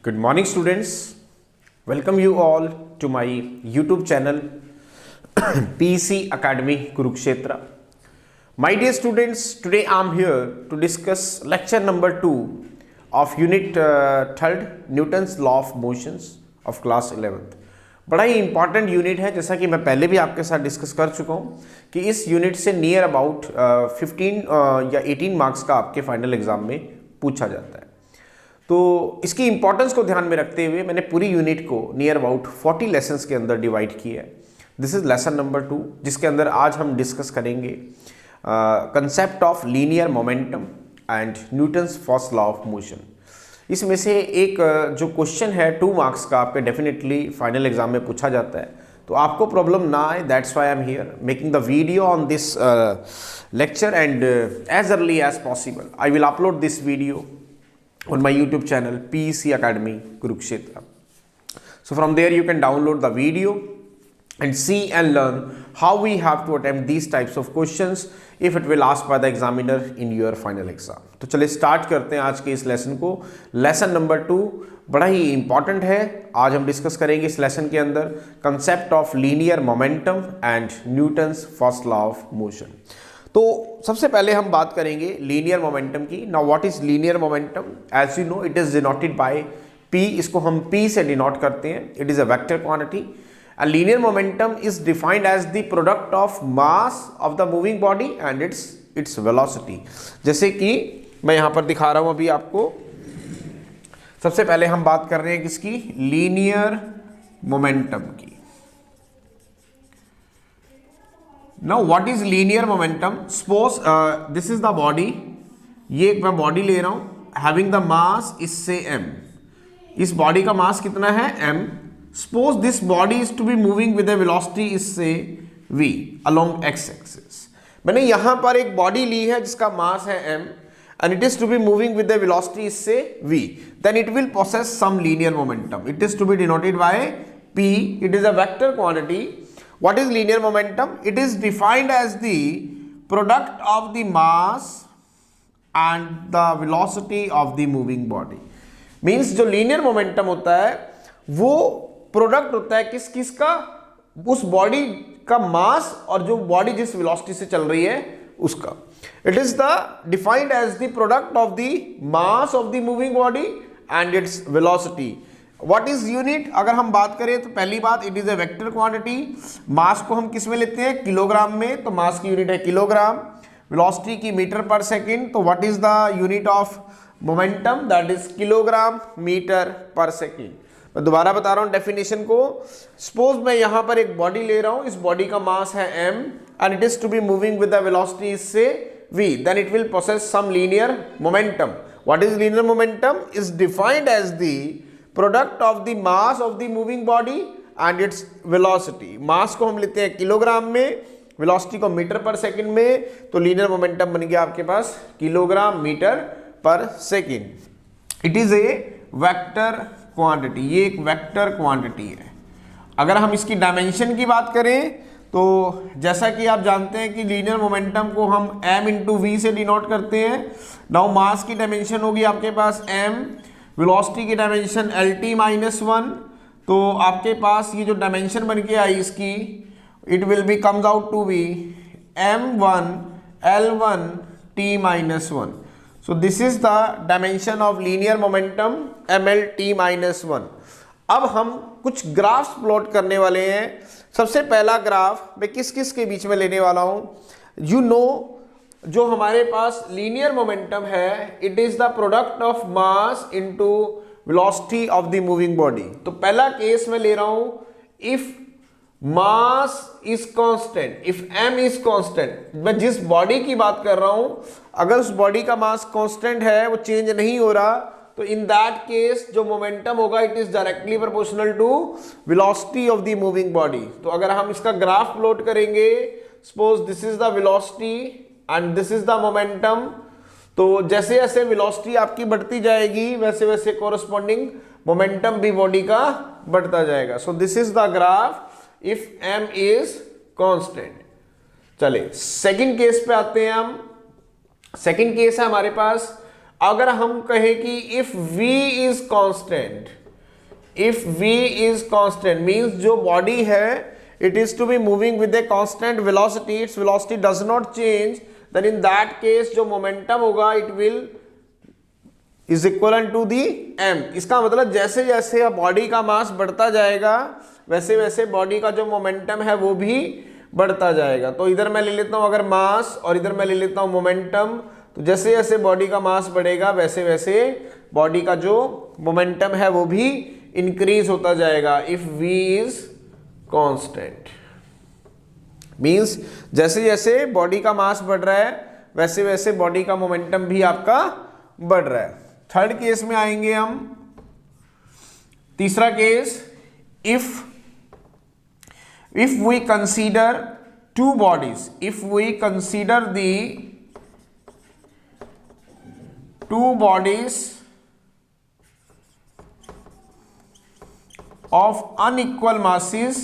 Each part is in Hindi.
Good morning, students. Welcome you all to my YouTube channel PEC Academy Kurukshetra. My dear students, today I am here to discuss lecture number 2 of unit 3rd Newton's law of motions of class 11th. बड़ा ही इंपॉर्टेंट यूनिट है, जैसा कि मैं पहले भी आपके साथ डिस्कस कर चुका हूँ कि इस यूनिट से नियर अबाउट 15 या 18 मार्क्स का आपके फाइनल एग्जाम में पूछा जाता है। तो इसकी इंपॉर्टेंस को ध्यान में रखते हुए मैंने पूरी यूनिट को नियर अबाउट 40 लेसन्स के अंदर डिवाइड किया है। दिस इज लेसन नंबर 2, जिसके अंदर आज हम डिस्कस करेंगे concept of linear momentum and Newton's first law of motion. इसमें से एक जो क्वेश्चन है 2 मार्क्स का आपके डेफिनेटली फाइनल एग्जाम में पूछा जाता है, तो आपको प्रॉब्लम ना आए, that's why I am here making the video on this lecture and as early as possible I will upload this video on my YouTube channel PEC Academy Kurukshetra. So from there you can download the video and see and learn how we have to attempt these types of questions if it will asked by the examiner in your final exam. तो चलिए स्टार्ट करते हैं आज के इस लेसन को। लेसन नंबर 2 बड़ा ही इंपॉर्टेंट है। आज हम डिस्कस करेंगे इस लेसन के अंदर concept of linear momentum and Newton's first law of motion. तो सबसे पहले हम बात करेंगे लीनियर मोमेंटम की। Now what is linear momentum? As you know it is denoted by p, इसको हम p से डिनोट करते हैं। It is a vector quantity and linear momentum is defined as the product of mass of the moving body and its velocity. जैसे कि मैं यहां पर दिखा रहा हूं अभी आपको। सबसे पहले हम बात कर रहे हैं किसकी? लीनियर मोमेंटम की। Now what is linear momentum? Suppose this is the body, ये एक मैं बॉडी ले रहा हूं having the mass is say m. इस बॉडी का मास कितना है? m. Suppose this body is to be moving with a velocity is say v along x axis. मैंने यहां पर एक बॉडी ली है जिसका मास है m and it is to be moving with the velocity is say v. Then it will possess some linear momentum. It is to be denoted by p. It is a vector quantity. What is linear momentum? It is defined as the product of the mass and the velocity of the moving body. Means जो linear momentum होता है वो प्रोडक्ट होता है किस किस का? उस बॉडी का मास और जो बॉडी जिस वेलोसिटी से चल रही है उसका। It is the defined as the product of the mass of the moving body and its velocity. What is unit? अगर हम बात करें तो पहली बात it is a vector quantity. Mass को हम किस में लेते हैं? किलोग्राम में, तो मास की यूनिट है किलोग्राम। वेलोसिटी की मीटर पर सेकंड, तो what is the unit of momentum? That is kilogram metre per second. मैं दोबारा बता रहा हूं डेफिनेशन को। सपोज मैं यहां पर एक बॉडी ले रहा हूं, इस बॉडी का मास है m and it is to be moving with the velocity से v, then it will possess some linear momentum. What is linear momentum? Is defined as the product of the mass of the moving body and its velocity. Mass को हम लेते हैं किलोग्राम में, वेलोसिटी को मीटर पर सेकंड में, तो लीनियर मोमेंटम बन गया आपके पास kilogram metre per second. It is a vector quantity, ये एक वेक्टर क्वांटिटी है। अगर हम इसकी डायमेंशन की बात करें तो जैसा कि आप जानते हैं कि लीनियर मोमेंटम को हम m इंटू वी से डिनोट करते हैं। नाउ मास की डायमेंशन होगी आपके पास m, वेलोसिटी की डायमेंशन LT-1, तो आपके पास ये जो डायमेंशन बन के आई इसकी it will be comes out to be m1 L1 T-1। So this is the dimension of linear momentum MLT-1। अब हम कुछ ग्राफ्स प्लॉट करने वाले हैं। सबसे पहला ग्राफ मैं किस किस के बीच में लेने वाला हूं? यू नो जो हमारे पास लीनियर मोमेंटम है it is the product of mass into velocity of the moving body. तो पहला केस मैं ले रहा हूं if mass is constant, if m is constant. मैं जिस बॉडी की बात कर रहा हूं अगर उस बॉडी का मास कांस्टेंट है, वो चेंज नहीं हो रहा, तो इन दैट केस जो मोमेंटम होगा it is directly proportional to velocity of the moving body. तो अगर हम इसका ग्राफ प्लॉट करेंगे, suppose this is the velocity and this is the momentum, तो जैसे जैसे वेलोसिटी आपकी बढ़ती जाएगी वैसे वैसे कोरस्पॉन्डिंग मोमेंटम भी बॉडी का बढ़ता जाएगा। सो this is the graph if m is constant. चले सेकंड केस पे आते हैं हम। सेकंड केस है हमारे पास अगर हम कहें कि if v is constant, if v is constant means जो बॉडी है it is to be moving with a constant velocity, its velocity does not change, then in that case जो momentum होगा it will is equivalent to the m। इसका मतलब जैसे जैसे बॉडी का मास बढ़ता जाएगा वैसे वैसे बॉडी का जो मोमेंटम है वो भी बढ़ता जाएगा। तो इधर मैं ले लेता हूं अगर मास और इधर मैं ले लेता हूं मोमेंटम, तो जैसे जैसे बॉडी का मास बढ़ेगा वैसे वैसे बॉडी का जो मोमेंटम है वो भी इंक्रीज होता जाएगा। If v is constant means जैसे जैसे बॉडी का मास बढ़ रहा है वैसे वैसे बॉडी का मोमेंटम भी आपका बढ़ रहा है। थर्ड केस में आएंगे हम, तीसरा case, if we consider two bodies, if we consider the two bodies of unequal masses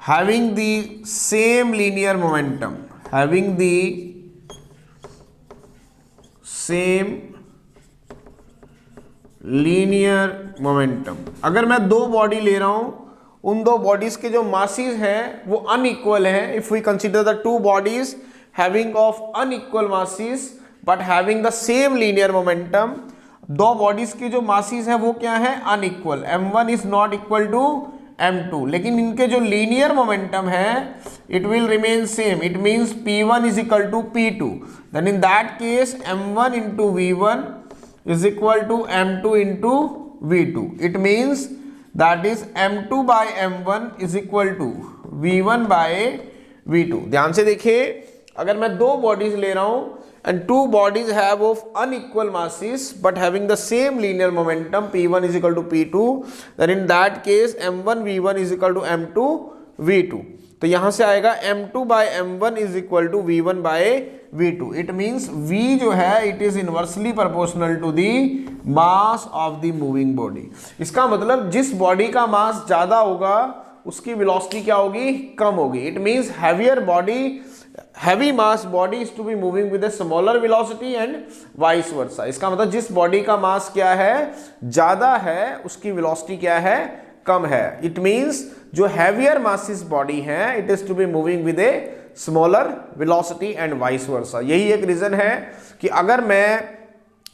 having the same linear momentum, having the same linear momentum। अगर मैं दो बॉडी ले रहा हूं, उन दो बॉडीज के जो मासेस हैं वो अनइक्वल है। If we consider the two bodies having of unequal masses but having the same linear momentum, दो बॉडीज की जो मासेस है वो क्या है, unequal, m1 is not equal to m2, लेकिन इनके जो लीनियर मोमेंटम है it will remain same. It means p1 is equal to p2, then in that case m1 into v1 is equal to m2 into v2। It means that is m2 by m1 is equal to v1 by v2। ध्यान से देखिए, अगर मैं दो बॉडीज ले रहा हूं and two bodies have of unequal masses but having the same linear momentum, p1 is equal to p2, then in that case m1 v1 is equal to m2 v2। तो यहां से आएगा m2 by m1 is equal to v1 by v2। it means v जो है it is inversely proportional to the mass of the moving body। इसका मतलब जिस बॉडी का मास ज्यादा होगा उसकी वेलोसिटी क्या होगी, कम होगी। it means heavy mass body is to be moving with a smaller velocity and vice versa। इसका मतलब जिस बॉडी का मास क्या है, ज्यादा है, उसकी वेलोसिटी क्या है, कम है। इट मींस जो हैवियर मासिस बॉडी है it is to be moving with a smaller velocity and vice versa. यही एक रीजन है कि अगर मैं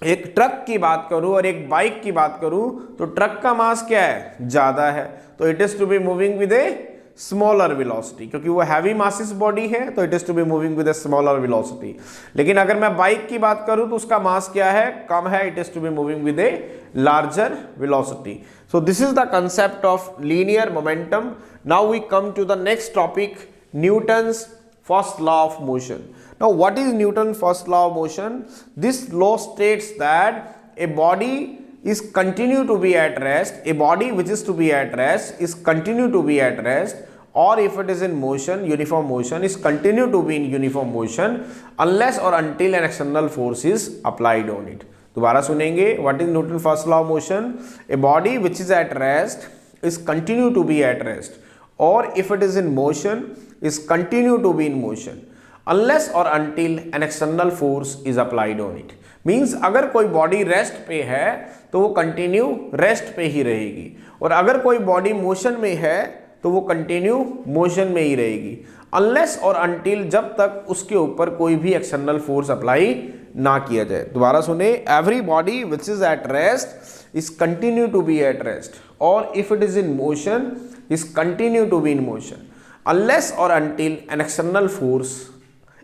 एक ट्रक की बात करूं और एक बाइक की बात करूं तो ट्रक का मास क्या है, ज्यादा है, तो it is to be moving with a smaller velocity, क्योंकि वो हैवी मासिस बॉडी है तो it is to be moving with a smaller velocity. लेकिन अगर मैं बाइक की बात करूं तो उसका मास क्या है, कम है, it is to be moving with a larger velocity. So this is the concept of linear momentum. Now we come to the next topic, Newton's first law of motion. Now what is Newton first law of motion? This law states that a body is continue to be at rest, a body which is to be at rest is continue to be at rest, or if it is in motion, uniform motion, is continue to be in uniform motion unless or until an external force is applied on it। दोबारा सुनेंगे, what is Newton's first law of motion? A body which is at rest is continue to be at rest, or if it is in motion is continue to be in motion unless or until an external force is applied on it। Means अगर कोई बॉडी रेस्ट पे है तो वो कंटिन्यू रेस्ट पे ही रहेगी, और अगर कोई बॉडी मोशन में है तो वो कंटिन्यू मोशन में ही रहेगी, अनलेस और अनटिल, जब तक उसके ऊपर कोई भी एक्सटर्नल फोर्स अप्लाई ना किया जाए। दोबारा सुने, every body which is at rest is continue to be at rest, और if it is in motion is continue to be in motion unless और until an external force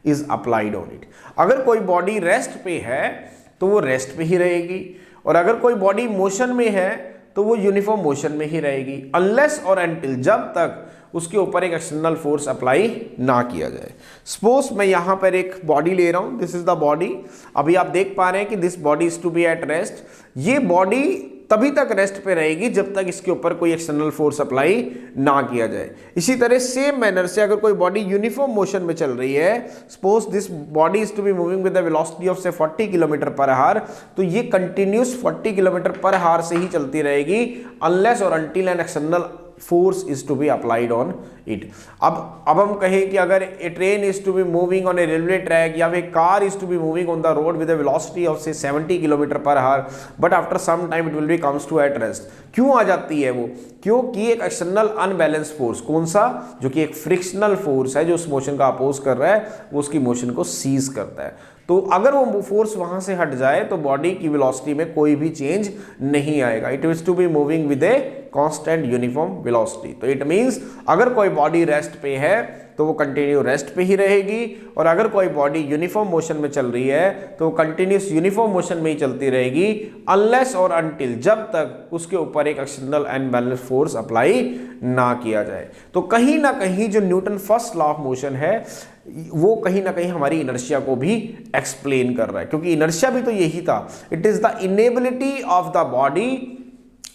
is applied on it. अगर कोई बॉडी रेस्ट पे है तो वो रेस्ट पे ही रहेगी, और अगर कोई बॉडी मोशन में है तो वो यूनिफॉर्म मोशन में ही रहेगी, अनलेस और अनटिल, जब तक उसके ऊपर एक एक्सटर्नल फोर्स अप्लाई ना किया जाए। सपोज मैं यहां पर एक बॉडी ले रहा हूं, दिस इज द बॉडी। अभी आप देख पा रहे हैं कि this body is to be at rest. ये बॉडी तभी तक रेस्ट पे रहेगी जब तक इसके ऊपर कोई एक्सटर्नल फोर्स अप्लाई ना किया जाए। इसी तरह सेम मैनर से अगर कोई बॉडी यूनिफॉर्म मोशन में चल रही है, suppose this body is to be moving with the velocity of say 40 kilometre per our, तो ये कंटिन्यूस 40 किलोमीटर पर आवर से ही चलती रहेगी अनलेस और until an external force is to be applied on it. अब हम कहें कि अगर a train is to be moving on a railway track या फिर car is to be moving on the road with a velocity of say 70 kilometre per hour, but after some time it will be comes to at rest. क्यों आ जाती है वो? क्योंकि एक एक्सटर्नल अनबैलेंस फोर्स, कौन सा? जो कि एक फ्रिक्शनल फोर्स है, जो उस मोशन का अपोज कर रहा है, वो उसकी मोशन को सीज करता है। तो अगर वो फोर्स वहां से हट जाए तो बॉडी की वेलोसिटी में कोई भी चेंज नहीं आएगा। It is to be moving with a constant uniform velocity. तो इट मींस अगर कोई बॉडी रेस्ट पे है तो वो कंटिन्यू रेस्ट पे ही रहेगी, और अगर कोई बॉडी यूनिफॉर्म मोशन में चल रही है तो वो कंटिन्यूस यूनिफॉर्म मोशन में ही चलती रहेगी, अनलेस और अनटिल, जब तक उसके ऊपर एक एक्सटर्नल अनबैलेंस फोर्स अप्लाई ना किया जाए। तो कहीं ना कहीं जो Newton first law of motion है वो कहीं ना कहीं हमारी इनर्शिया को भी एक्सप्लेन कर रहा है, क्योंकि इनर्शिया भी तो यही था। It is the inability of the body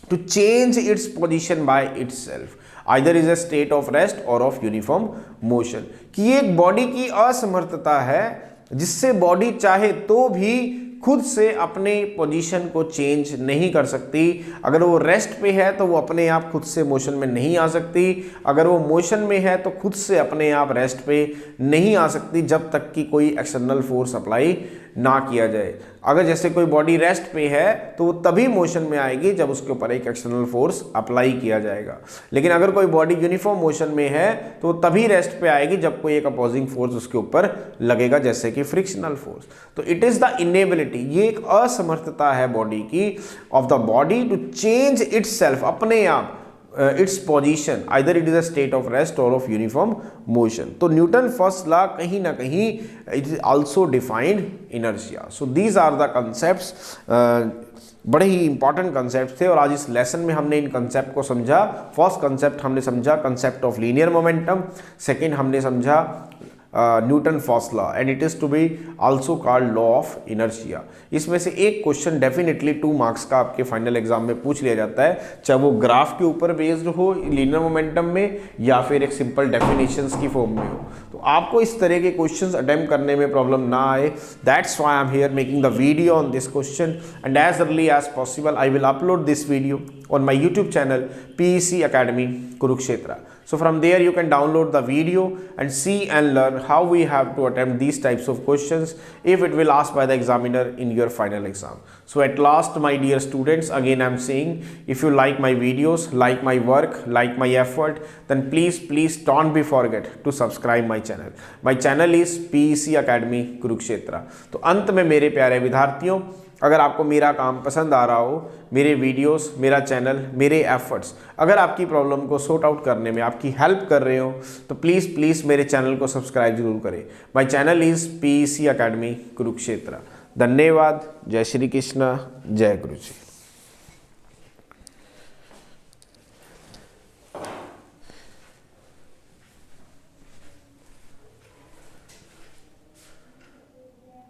to change its position by itself, either is a state of rest और ऑफ यूनिफॉर्म मोशन। कि एक बॉडी की असमर्थता है जिससे बॉडी चाहे तो भी खुद से अपने पोजीशन को चेंज नहीं कर सकती। अगर वो रेस्ट पे है तो वो अपने आप खुद से मोशन में नहीं आ सकती, अगर वो मोशन में है तो खुद से अपने आप रेस्ट पे नहीं आ सकती, जब तक कि कोई एक्सटर्नल फोर्स अप्लाई ना किया जाए। अगर जैसे कोई बॉडी रेस्ट पे है तो वो तभी मोशन में आएगी जब उसके ऊपर एक एक्सटर्नल फोर्स अप्लाई किया जाएगा, लेकिन अगर कोई बॉडी यूनिफॉर्म मोशन में है तो वो तभी रेस्ट पे आएगी जब कोई एक अपोजिंग फोर्स उसके ऊपर लगेगा, जैसे कि फ्रिक्शनल फोर्स। तो इट इज द इनेबिलिटी, ये एक असमर्थता है बॉडी की, of the body to change itself, अपने आप its position, either it is a state of rest or of uniform motion. तो न्यूटन फर्स्ट लॉ कहीं ना कहीं it is also defined inertia. So these are the concepts, बड़े ही इंपॉर्टेंट कंसेप्ट थे, और आज इस लेसन में हमने इन कंसेप्ट को समझा। फर्स्ट कंसेप्ट हमने समझा concept of linear momentum, second हमने समझा Newton first law, and it is to be also called law of inertia. इसमें से एक क्वेश्चन डेफिनेटली 2 मार्क्स का आपके फाइनल एग्जाम में पूछ लिया जाता है, चाहे वो ग्राफ के ऊपर बेस्ड हो लीनियर मोमेंटम में या फिर एक सिंपल डेफिनेशंस की फॉर्म में हो। तो आपको इस तरह के क्वेश्चंस अटेम्प्ट करने में प्रॉब्लम ना आए, that's why I am here making the video on this question, and as early as possible I will upload this video on my YouTube channel PEC Academy Kurukshetra. So from there you can download the video and see and learn how we have to attempt these types of questions if it will asked by the examiner in your final exam. So at last, my dear students, again I am saying, if you like my videos, like my work, like my effort, then please don't be forget to subscribe my channel. My channel is PEC Academy Kurukshetra. तो अंत में मेरे प्यारे विद्यार्थियों, अगर आपको मेरा काम पसंद आ रहा हो, मेरे वीडियोस, मेरा चैनल, मेरे एफर्ट्स अगर आपकी प्रॉब्लम को सॉर्ट आउट करने में आपकी हेल्प कर रहे हो, तो प्लीज़ मेरे चैनल को सब्सक्राइब जरूर करें। My channel is PEC academy Kurukshetra. धन्यवाद। जय श्री कृष्ण, जय गुरु जी।